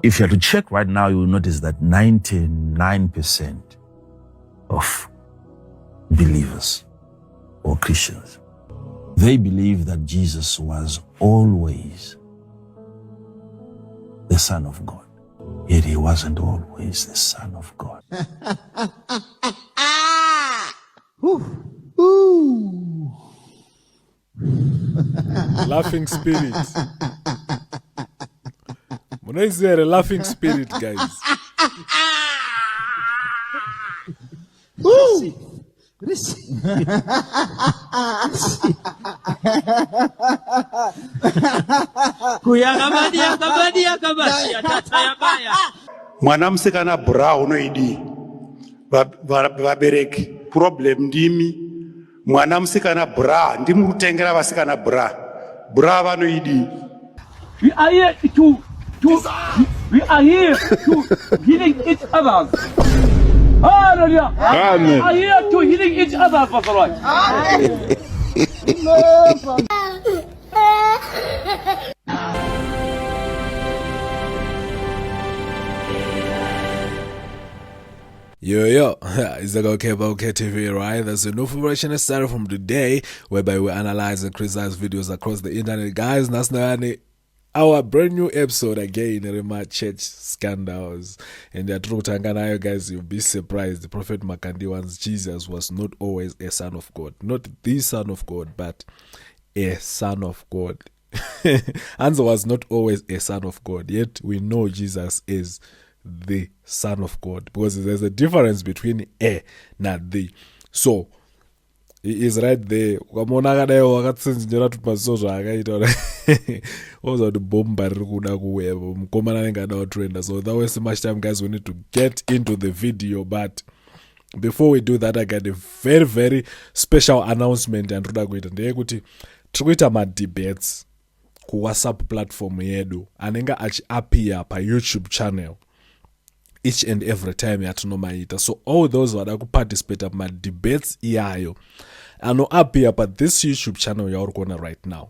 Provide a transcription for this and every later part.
If you are to check right now, you will notice that 99% of believers or Christians, they believe that Jesus was always the Son of God. Yet he wasn't always the Son of God. Laughing spirit. When I say a laughing spirit, guys. Mwanamsikana bra unoidi vabereki problem ndimi mwanamsikana bra ndimutengera vasikana bra vanoidi. We are here to healing each other. Hallelujah. Amen. We are here to healing each other, Pastor Roy. Yo, it's the Godkayy TV, right? There's a new information started from today, whereby we analyze and criticize videos across the internet. Guys, that's not our brand new episode again, Rema Church Scandals. And the truth, guys, you'll be surprised. The Prophet Makandiwa's Jesus was not always a son of God. Not the Son of God, but a son of God. Answer was not always a son of God, yet we know Jesus is the Son of God, because there's a difference between a not the. So he is right there. So that was so much time, guys. We need to get into the video, but before we do that, I got a very, very special announcement. And Twitter ma debates ku WhatsApp platform yedu anenga appear pa YouTube channel each and every time yatinomaita. So all those who participate in my debates iyayo ano appear pa this YouTube channel yauri kuona right now.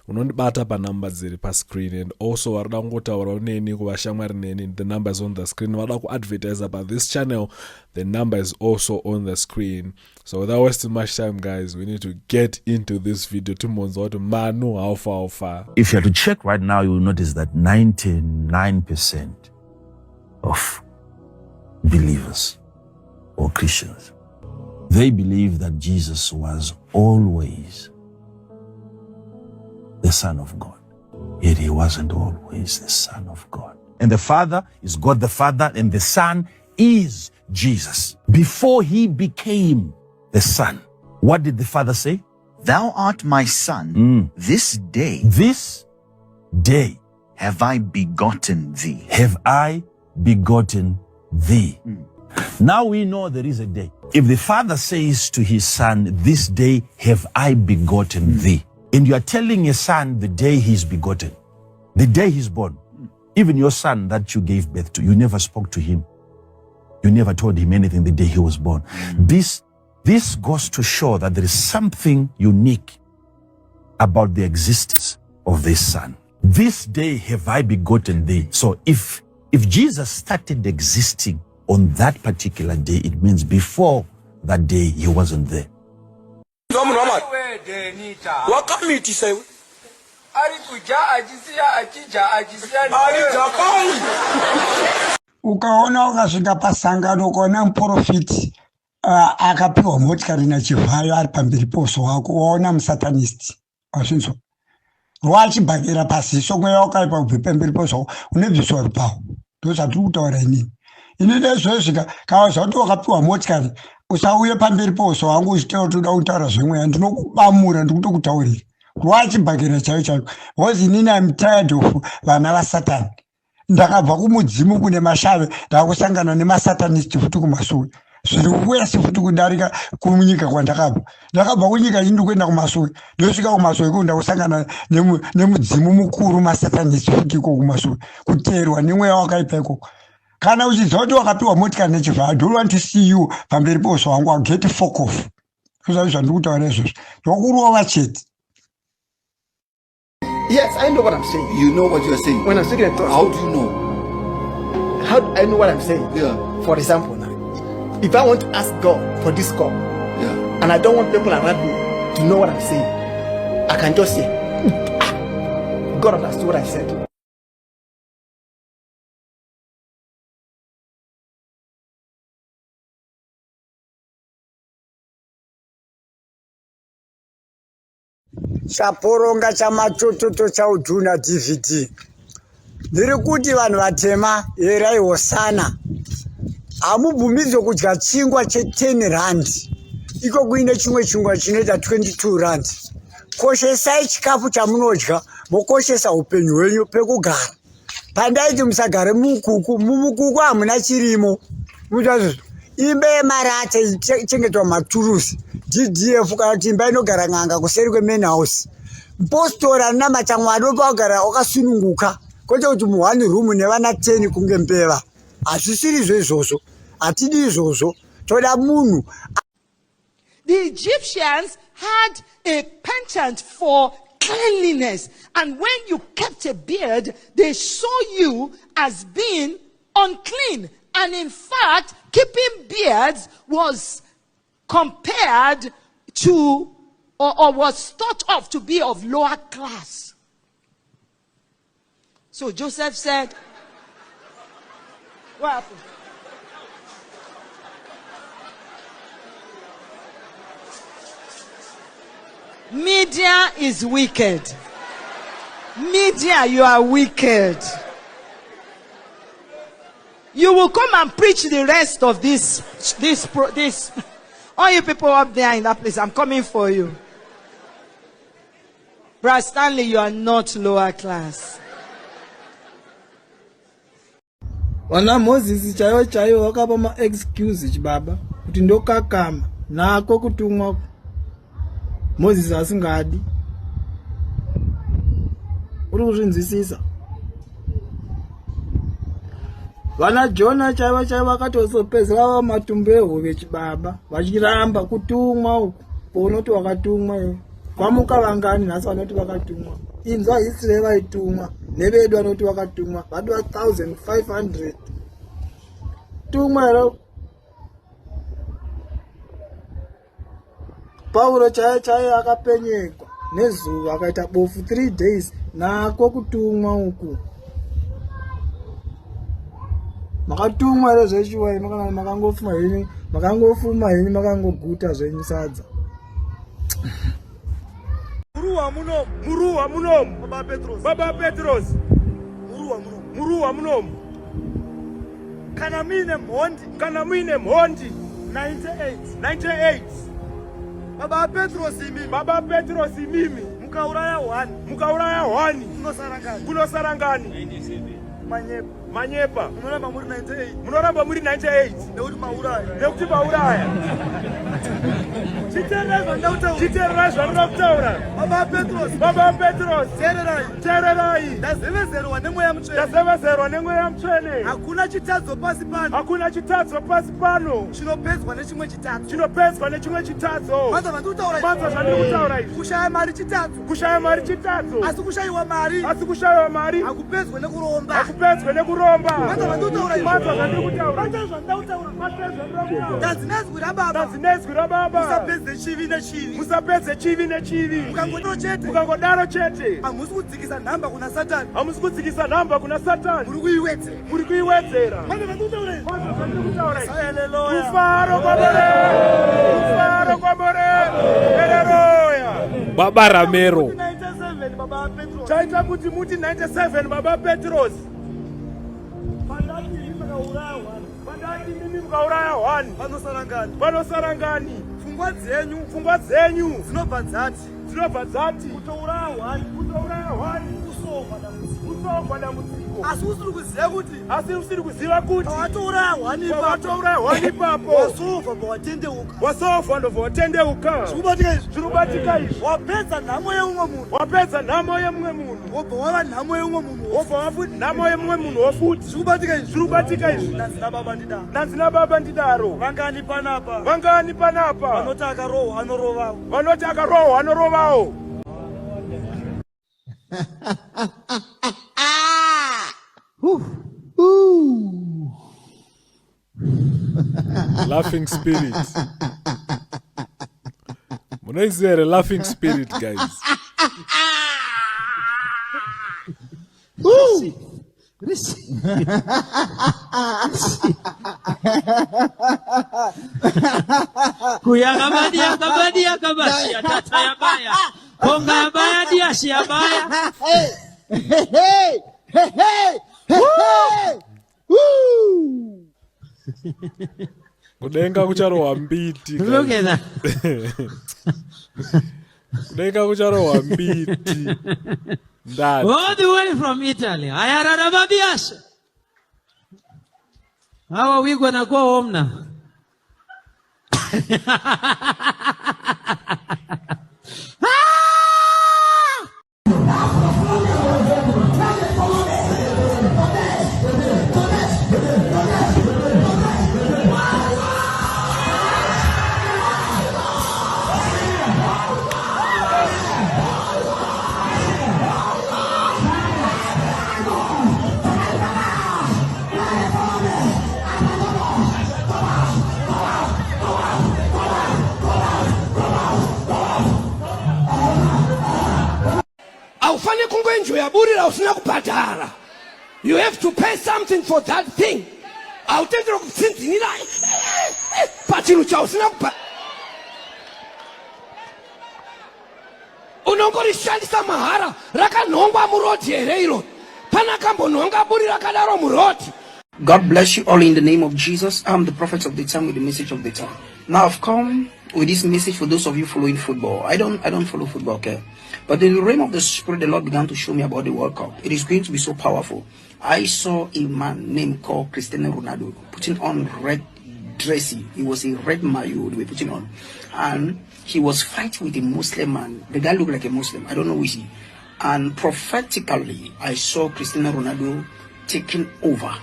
Unondibata pa numbers ziri pa screen, and also warada ngotaura neni kuvashamwari neni, the numbers on the screen. Warada ku advertise about this channel, the number is also on the screen. So without wasting much time, guys, we need to get into this video. Manu, how far. If you are to check right now, you will notice that 99% of believers or Christians, they believe that Jesus was always the Son of God. Yet he wasn't always the Son of God. And the Father is God the Father, and the Son is Jesus. Before he became the Son, what did the Father say? Thou art my Son, this day have I begotten thee. Have I begotten thee. Now we know there is a day. If the Father says to his Son, this day have I begotten thee, and you are telling a son the day he's begotten, the day he's born, even your son that you gave birth to, you never spoke to him. You never told him anything the day he was born. This goes to show that there is something unique about the existence of this son. This day have I begotten thee. So if Jesus started existing on that particular day, it means before that day he wasn't there. Ukaona ukasvika pasangano ukaona muprofiti akapiwa motikari nachivhayo ari pamberi poso wako, waona musatanist wazvinzwa rwachibhakira pasiso mweya wakaipa kubve pamberi poso wako unebviswa rupawo. Ndozvatiri kutaura inini. Inini zvozvika kana zvauti wakapiwa motikari usauye pamberi poso wangu uchitaura kuti uda kutaura zvemweya, ndinokubamura ndikutokutaurira rwachibhakira chaiyo chaiyo. Because inini I'm tired of vana vasatani. Ndakabva kumudzimu kune mashave ndakusangana nemasatanist futi kumasure. Zviri wese futi kudarika kunyika kwandakabva. Ndakabva kunyika indi kuenda kumasure. Ndosvika kumasure ko ndakusangana nemudzimu mukuru masatanist futi ko kumasure. Kuteerwa nemweya wakaipa ikoko. Kana uchiziva kuti wakapiwa motikari nechivha, I don't want to see you pamberi poso wangu, I'll get fuck off. Kuzva zvandikutaura izvozvo. Ndokurova chete. Yes, I know what I'm saying. You know what you're saying. When I'm speaking in tongues. How do you know? how do I know what I'm saying? Yeah. For example, now, if I want to ask God for this cup, Yeah. and I don't want people around me to know what I'm saying, I can just say, God understood what I said. chaporonga chamatototo chaudhuna DVD ndiri kuti vanhu vatema erai hosana hamubvumidzwe kudya chingwa che10 rand iko kuine chimwe chingwa chinoita 22 rand. Koshesai chikafu chamunodya mokoshesa upenyu hwenyu pekugara. Pandaiti musagare mumukuku hamuna chirimo. Imba yemarata ichengetwa maturusi DDF kana kuti imba inogara n'anga kuseri kwe-main house. Mpostora namata mwana wakagara wakasununguka kwete kuti mu1 room nevana 10 kunge mbeva. Hazvisiri izvozvo, hatidi izvozvo, toda munhu. The Egyptians had a penchant for cleanliness, and when you kept a beard, they saw you as being unclean. And in fact, keeping beards was compared to, or was thought of to be of lower class. So Joseph said, what happened? Media is wicked. Media, you are wicked. You will come and preach the rest of this. All you people up there in that place, I'm coming for you. Brother Stanley, you are not lower class. Wana Moses chayo wakapa ma excuse chibaba kuti ndokakama nako kutumwa Moses asingadi uri kuzvinzwisisa. Vana Jona chaivo vakatozopedzera vamatumbu ehove chibaba vachiramba kutumwa uku pounoti wakatumwa iwe kwamuka vangani nhasi vanoti vakatumwa inzwa Israel vaitumwa nevedu vanoti vakatumwa vadwa 1500 tumwa ero. Paulo chaiye akapenyekwa nezuva akaita bofu 3 days nako kutumwa uku. Makatumwa ero zveshuwa makangofuma henyu makangoguta zvenyu sadza. Muruwa munomu Baba Petros muruwa munomu kana mine mhondi 98 Baba Petros imimi mukauraya 1 kunosarangani Manyepa munoramba muri 98 nekuti mauraya chiterera zvandoda kutaura Baba Petros tererai ndazevezerwa nemweya mutsvene hakuna chitadzo pasi pano chinopedzwa nechimwe chitadzo mazva zvandiri kutaura izvi kushaya mari chitadzo asi kushayiwa mari hakupedzwe nekuromba Tanzinezwi rababa musapedze chivi nechivi mukangodaro chete hamusi kudzikisa nhamba kuna satani muri kuiwedzera kufaro kwamore haleluya Baba Ramero chaita kuti muti 97 Baba Petros pandati mimi mukauraya 1 panosarangani pfungwa dzenyu dzinobva dzati kutouraya 1 kusova dambudziko asi usiri kuziva kuti watouraya 1 ipapo wasova ndobva watendeuka zvinobatika izvi wapedza nhamo yemumwe munhu wobva wava nhamo yemumwe munhu wofuti zvinobatika izvi nanzi nababa ndidaro vangani panapa vanoti akarohwa anorovawo Laughing spirit. Is there a laughing spirit, guys? Kuyagabadia kabadia kabasia tata ya baya. Konga ya baya dia si ya baya. Hey, hey, hey, hey, hey. Woo! Kudenga kucharo wambiti. Look at that. Kudenga kucharo wambiti. That. All the way from Italy. Ayararababias. How are we gonna go home now? You have to pay something for that thing. I'll tell you unongorishandisa mahara rakanhongwa muroti here iro pana kambonhonga buri rakadaro muroti. God bless you all in the name of Jesus. I'm the prophet of the time with the message of the time. Now I've come with this message for those of you following football. I don't follow football, okay? But in the realm of the spirit, the Lord began to show me about the World Cup. It is going to be so powerful. I saw a man named called Cristiano Ronaldo putting on red dressing. It was a red maillot they were putting on. And he was fighting with a Muslim man. The guy looked like a Muslim. I don't know who is he. And prophetically, I saw Cristiano Ronaldo taking over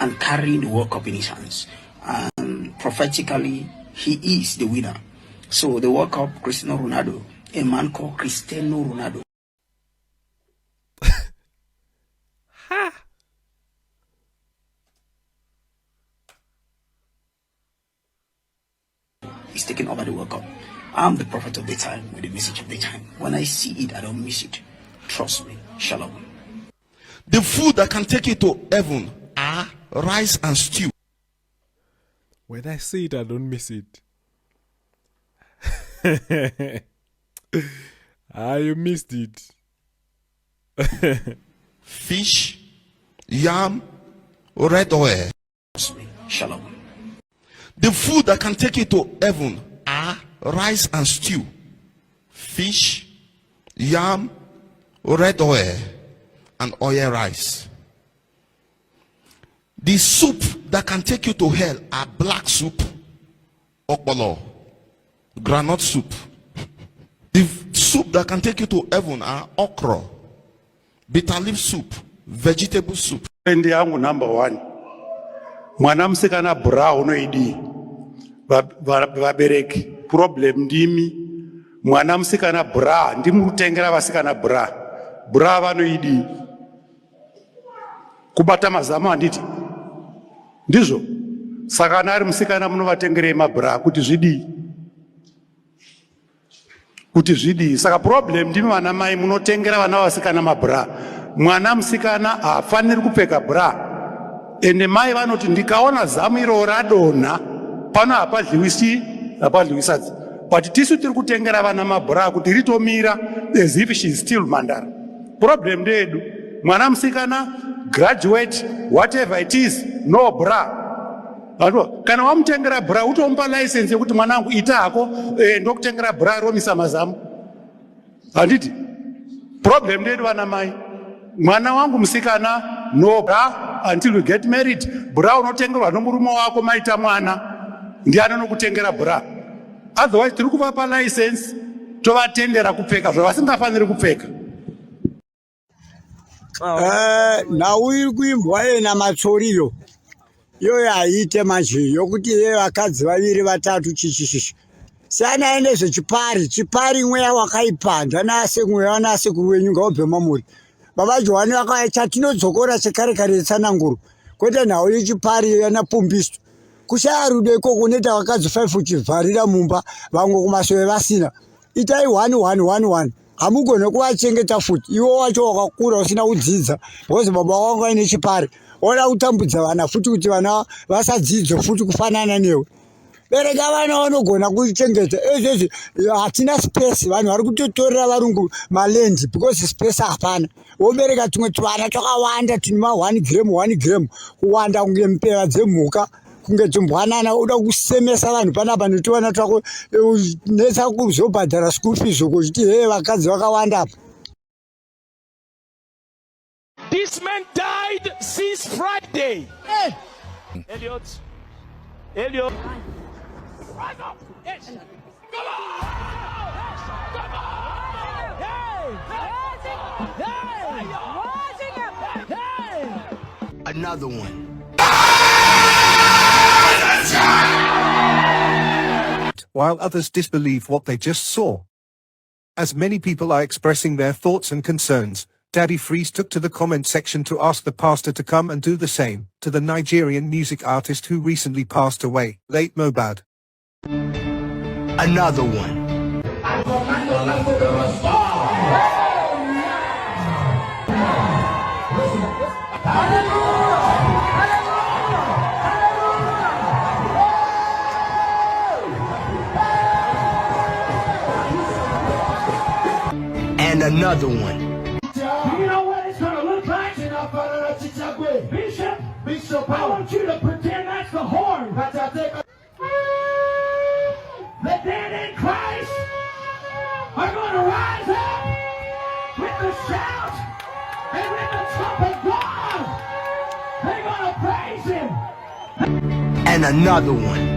and carrying the World Cup in his hands. And prophetically, he is the winner. So the World Cup, Cristiano Ronaldo, a man called Cristiano Ronaldo. He's taking over the World Cup. I'm the prophet of the time with the message of the time. When I see it, I don't miss it. Trust me. Shalom. The food that can take you to heaven are rice and stew. When I see it, I don't miss it. You missed it. Fish, yam, red oil. Shalom. The food that can take you to heaven are rice and stew. Fish, yam, red oil, and oil rice. The soup that can take you to hell are black soup, okbolo, granite soup. The soup that can take you to heaven are okra, bitter leaf soup, vegetable soup. Endi yangu number 1. Mwana msikana bra unoidi. Vabereki problem ndimi. Mwana msikana bra ndimutengera vasikana bra. Bra vanoidi. Kubata mazamu anditi. Ndizvo. Saka nari musikana munovatengere mabra kuti zvidi. Kuti zvidi. Saka problem ndimi vana mai munotengera vana vasikana mabra. Mwana musikana hafaniri kupfeka bra. Ende mai vanoti ndikaona zamu iro radona pano hapadliwisi hapadliwisadzi. But tisu tiri kutengera vana mabra kuti ritomira as if she is still mandara. Problem ndedu. Mwana musikana graduate whatever it is no bra. Kana wamutengera bra utompa license yekuti mwanangu ita hako ndokutengera bra romisa mazamu. Handiti. Problem ndedu vana mai. Mwana wangu musikana no bra until we get married. Bra unotengerwa nomurume wako maita mwana. Ndiani anokutengera bra. Otherwise tiri kuvapa license tovatendera kupfeka zvavasingafaniri kupfeka. Nauri kuimbwa yena matsoriro. Yo yaite manje yokuti vakadzi vaviri vatatu chichichichi. Sana ende chipari mweya wakaipanda nase mweya nase kuwenyu ngaobve mamuri. Baba Johani vakaita tinodzokora sekare kare tsananguru. Kwete nhau yechipari yana pumbisto. kushaya rudo ikoko neta vakadzi 5 uchivharira mumba vamwe kumashure vasina. Itai 1 hamugone kuvachengeta futi. Iwo wacho wakakura usina kudzidza because baba wangu aine chipare. Oda kutambudza vana futi kuti vana vasadzidze futi kufanana newe. Bereka vana vanogona kuchengeta. Ezvezvi hatina space. Vanhu vari kutotorera varungu malendi because space hapana. Wobereka tumwe twana twakawanda tune ma 1 gram kuwanda kunge mpera dzemhuka kunge tumbwanana. Uda kusemesa vanhu panapa netwana twako netsa kuzobhadhara school fees zokuti he vakadzi vakawanda apa. This man died since Friday. Hey. Elliot. Rise up. Yes. Come on. Come on. Hey. Another one. While others disbelieve what they just saw. As many people are expressing their thoughts and concerns, Daddy Freeze took to the comment section to ask the pastor to come and do the same to the Nigerian music artist who recently passed away, late Mohbad. Another one. And another one. You know what it's going to look like? Bishop, I want you to pretend that's the horn. The dead in Christ are going to rise up with the shout and with the trumpet God. They're going to praise him. And another one.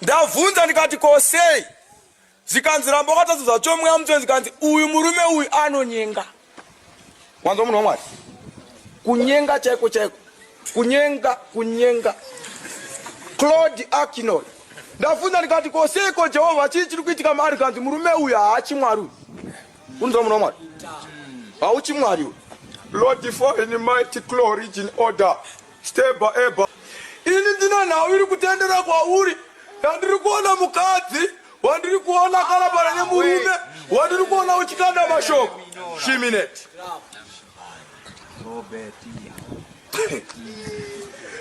Ndavunza ndikati kosei zikanziramba wakatadzudza chomwe mutwe zikanzi uyu murume uyu anonyenga. Wanzo munhu wamwari kunyenga chaiko kunyenga Claude Akinoy. Ndavunza ndikati kosei Jehovah chii chiri kuitika maari kanzi murume uyu haachi mwari uyu. Unzo munhu wamwari hauchi mwari uyu. Lord for in mighty glory in order step by step. Ini ndina nawe iri kutendera kwauri. Wandiri kuona mukadzi, wandiri kuona kalabara nemurume, wandiri kuona uchikanda mashoko. Shimineti.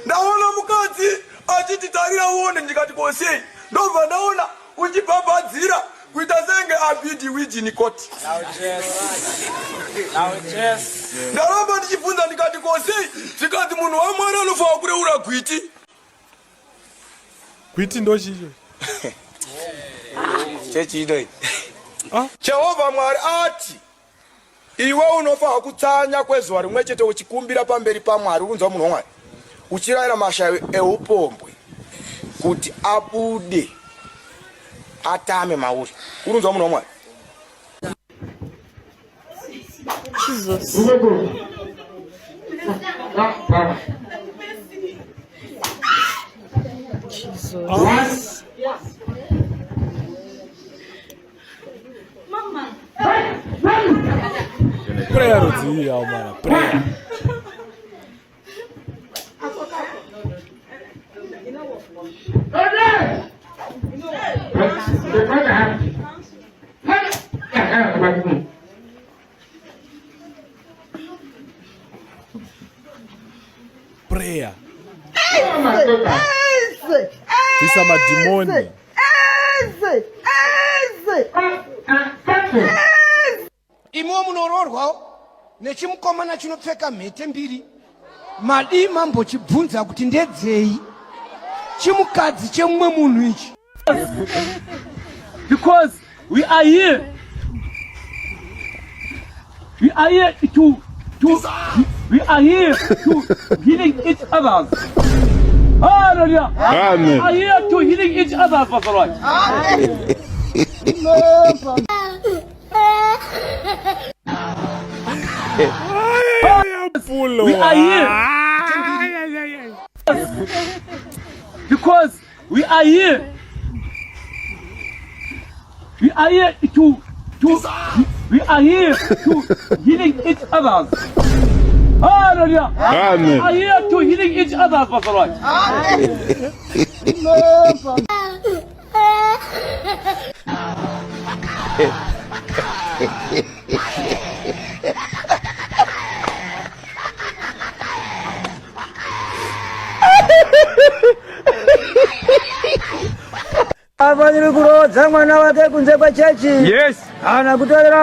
Ndaona mukadzi achititarira uone ndikati kosei. Ndobva ndaona uchibhabhadzira kuita senge abidi wijini koti. Ndaramba ndichibvunza ndikati kosei, zvikati munhu wamwari anofanira kureura gwiti. Gwiti ndo chicho. Chechido. Jehovah mwari ati iwe unofanira kutsanya kwezuva rimwe chete uchikumbira pamberi paMwari unzwa munhu wamwari. Uchirayira mashavi eupombwe kuti abude atame mauri. Unzwa munhu wamwari. Jesus. Jesus. Mama. Prayer roti ya mama. Prayer. Prayer. These are my demons. Imwe munororwa nechimukomana chinopfeka mhete mbiri. Madi mambo chibvunza kuti ndedzei. Chimukadzi chemumwe munhu ichi. Because we are here. We are here to healing each other. Hallelujah. Amen. Are here to healing each other, Pastor Roy. We are here because we are here. We are here to healing each other. Hallelujah. Amen. We are here to healing each other, Pastor Roy. Afaniri kurodza mwana wake kunze kwa chechi. Yes. Kana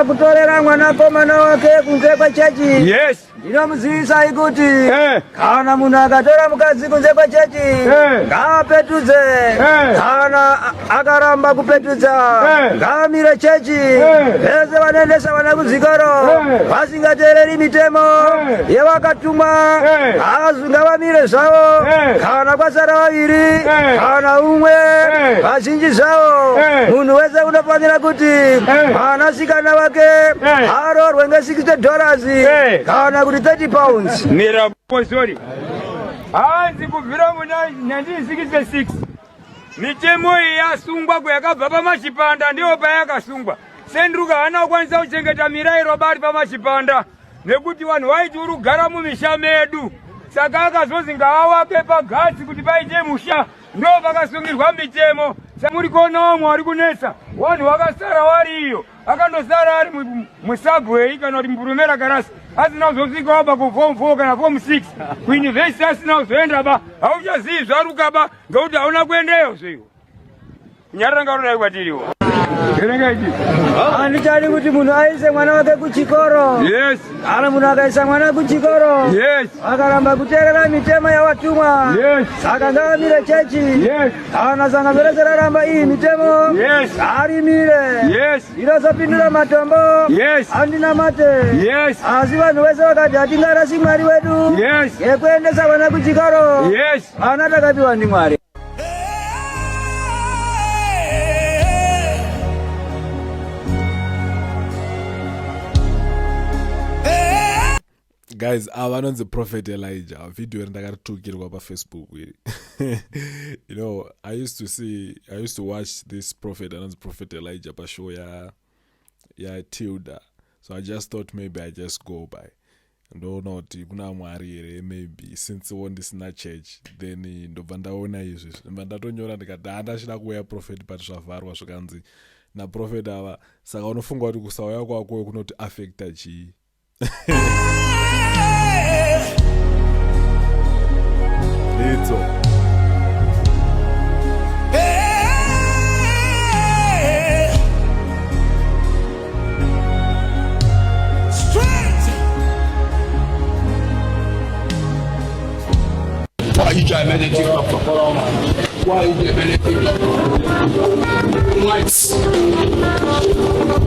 kutolera mwana komana wake kunze kwa chechi. Yes. Ndinomuziisa ikuti kana munhu akatora mukadzi kunze kwa chechi ngaapetudze. Kana akaramba kupetudza ngaamire chechi. Vese vanoendesa vana kuzvikoro vasingateereri mitemo yevakatumwa ngavamire zvavo. Kana kwasara vaviri kana umwe vazhinji zvavo. Munhu wese unofanira kuti mwanasikana wake aroorwe $60 kana kuti 30 pounds. Sorry. Hanzi kubvira muna 1966 mitemo iyi yasungwa kuyakabva pamachipanda ndiyo payakasungwa. Sendruka hana kukwanisa kuchengeta mirayiro bari pamachipanda nekuti vanhu vaiti uri kugara mumisha medu. Saka akazozi ngaawake pagasi kuti paite musha ndo pakasungirwa mitemo. Samuri kuonawo mwari kunetsa vanhu vakasara variyo akandosara ari musubway kana kuti mburumera karasi asina kuzosvikawo pa kuform 4 kana form 6 kuuniversity asina kuzoenda ba hauchazivi zvaruka ba ngekuti hauna kuendeyo zviwo kunyarira ngarodai kwatiriwo. Handitadi kuti munhu aise mwana wake kuchikoro. Yes. Kana munhu akaisa mwana kuchikoro. Yes. Akaramba kuteerera mitemo yavatumwa. Yes. Saka ngavamire chechi. Yes. Kana sangano rese raramba iyi mitemo. Yes. Arimire. Yes. Inozopindura matombo. Yes. Handina mate. Yes. Asi vanhu vese vakati hatingarasi Mwari wedu. Yes. Yekuendesa vana kuchikoro. Yes. Vana takapiwa ndiMwari. Guys, avanonzi Prophet Elijah video rendakaritukirwa paFacebook. You know, I used to watch this prophet anonzi Prophet Elijah pashow ya Tilda. So I just thought maybe I just go by. Ndoona kuti kuna Mwari here maybe since ndisina church then ndobva ndaona izvi. Ndatonyora ndikati handachida kuuya prophet but zvavharwa zvakanzi na prophet ava. Saka unofunga kuti kusauya kwako kunoti affecta chii. It's all. Why you try meditate? Why you meditate?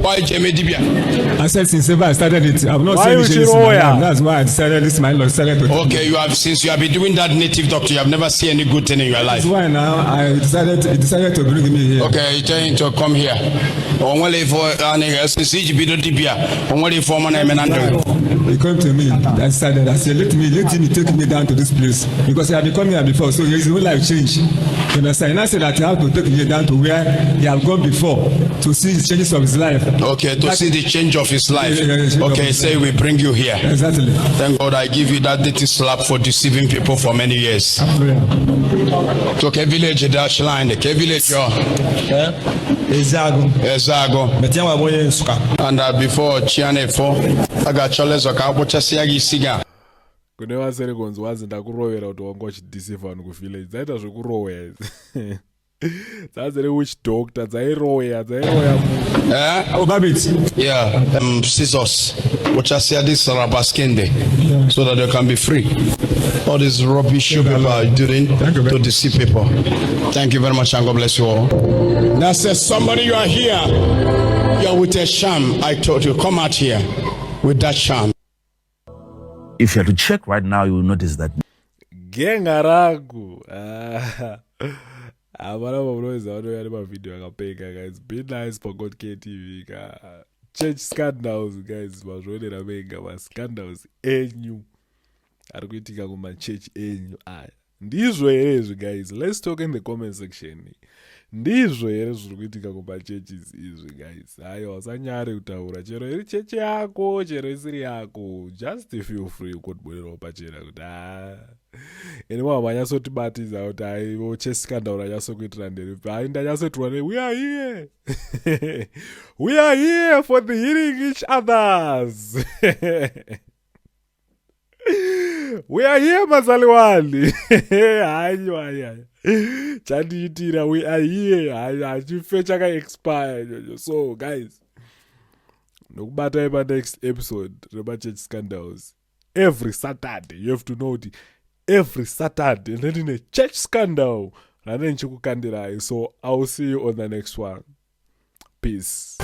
Why Dibia? I said since ever I started it, I've not seen this. That's why I decided this my Lord started to. Okay, since you have been doing that native doctor, you have never seen any good thing in your life. That's why now I decided to bring me here. Okay, you're trying to come here. Only for since you be Dibia, only for my name and he came to me. I said, let me take me down to this place because I have been coming here before, so his whole life changed. You understand? And I said that you have to take me down to where he have gone before to see the changes of his life. Okay, to see the change of his life. Okay, say we bring you here. Exactly. Thank God I give you that dirty slap for deceiving people for many years. To K village dash line, K village Ezago. And before Chiane 4, I got Charles Okabocha Siagi Siga. Kune vasere konzi wazi ndakurovera kuti wanga uchideceive vanhu kuvillage dzaita zvekuroya dzazere witch doctor dzairoya scissors uchasiya this rabaskende so that they can be free. All this rubbish you people are doing to deceive people. Thank you very much and God bless you all. Now says somebody, you are here, you are with a sham. I told you, come out here with that sham. If you are to check right now, you will notice that genga rangu. Abana mabroza wanoya nemavideo akapeka guys. Be nice for Godkayy TV. Church scandals guys. Mazvionera menga mascandals enyu. Arikuitika kuma church enyu. Ndizvo here izvi guys. Let's talk in the comment section. Ndizvo here zviri kuitika kuma churches izvi guys. Aiwa usanyare kutaura chero iri chechi yako chero isiri yako. Just feel free kutibonerawo pachena kuti ene mava manyasotibatidza kuti aivo cheskandaura nyasokuitira nderipi. Ai ndanyasotirwa ne we are here. We are here for the healing each others. We are here mazaliwali. Hayi. Chandiitira we are here. Hachife chaka expire. So guys, nokubata by next episode reba church scandals. Every Saturday you have to know the every Saturday and then in a church scandal. So I'll see you on the next one. Peace.